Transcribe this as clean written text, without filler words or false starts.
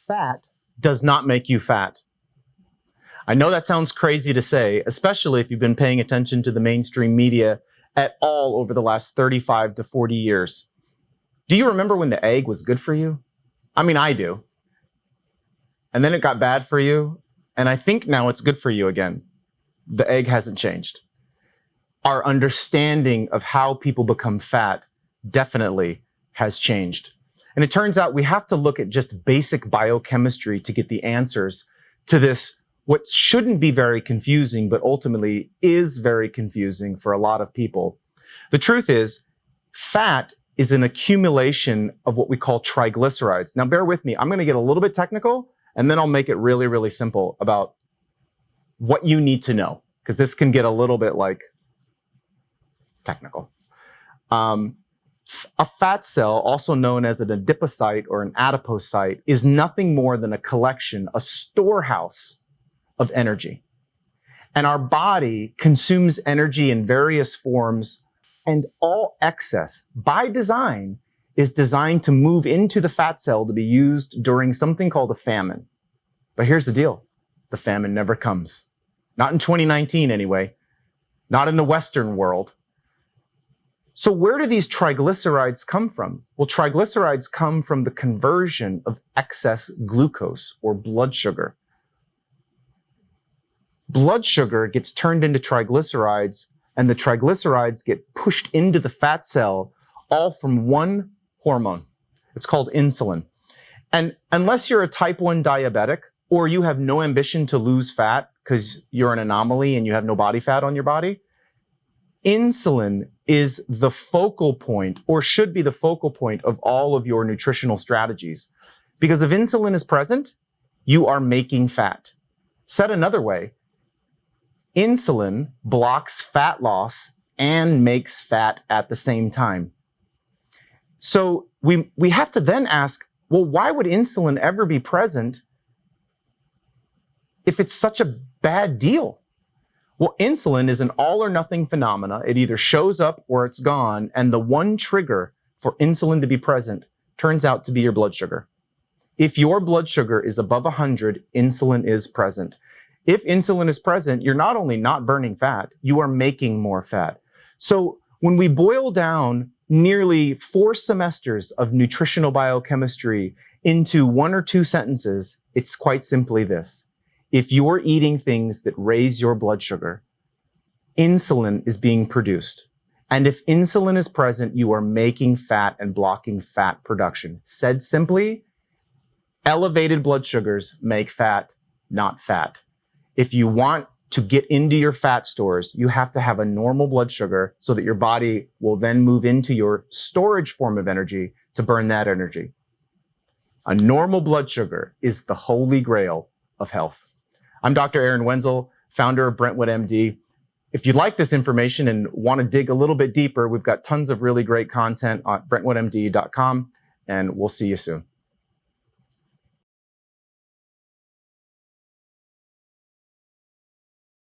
Fat does not make you fat. I know that sounds crazy to say, especially if you've been paying attention to the mainstream media at all over the last 35 to 40 years. Do you remember when the egg was good for you? I mean, I do. And then it got bad for you, and I think now it's good for you again. The egg hasn't changed. Our understanding of how people become fat definitely has changed. And it turns out we have to look at just basic biochemistry to get the answers to this, what shouldn't be very confusing, but ultimately is very confusing for a lot of people. The truth is, fat is an accumulation of what we call triglycerides. Now, bear with me. I'm going to get a little bit technical, and then I'll make it really, really simple about what you need to know, because this can get a little bit like technical. A fat cell, also known as an adipocyte or an adipocyte, is nothing more than a collection, a storehouse of energy. And our body consumes energy in various forms, and all excess, by design, is designed to move into the fat cell to be used during something called a famine. But here's the deal. The famine never comes. Not in 2019 anyway. Not in the Western world. So where do these triglycerides come from? Well, triglycerides come from the conversion of excess glucose or blood sugar. Blood sugar gets turned into triglycerides, and the triglycerides get pushed into the fat cell, all from one hormone. It's called insulin. And unless you're a type 1 diabetic, or you have no ambition to lose fat because you're an anomaly and you have no body fat on your body, insulin is the focal point, or should be the focal point, of all of your nutritional strategies. Because if insulin is present, you are making fat. Said another way, insulin blocks fat loss and makes fat at the same time. So we have to then ask, well, why would insulin ever be present if it's such a bad deal? Well, insulin is an all or nothing phenomena. It either shows up or it's gone. And the one trigger for insulin to be present turns out to be your blood sugar. If your blood sugar is above 100, insulin is present. If insulin is present, you're not only not burning fat, you are making more fat. So when we boil down nearly 4 semesters of nutritional biochemistry into 1 or 2 sentences, it's quite simply this. If you're eating things that raise your blood sugar, insulin is being produced. And if insulin is present, you are making fat and blocking fat production. Said simply, elevated blood sugars make fat, not fat. If you want to get into your fat stores, you have to have a normal blood sugar so that your body will then move into your storage form of energy to burn that energy. A normal blood sugar is the holy grail of health. I'm Dr. Aaron Wenzel, founder of Brentwood MD. If you like this information and want to dig a little bit deeper, we've got tons of really great content on brentwoodmd.com, and we'll see you soon.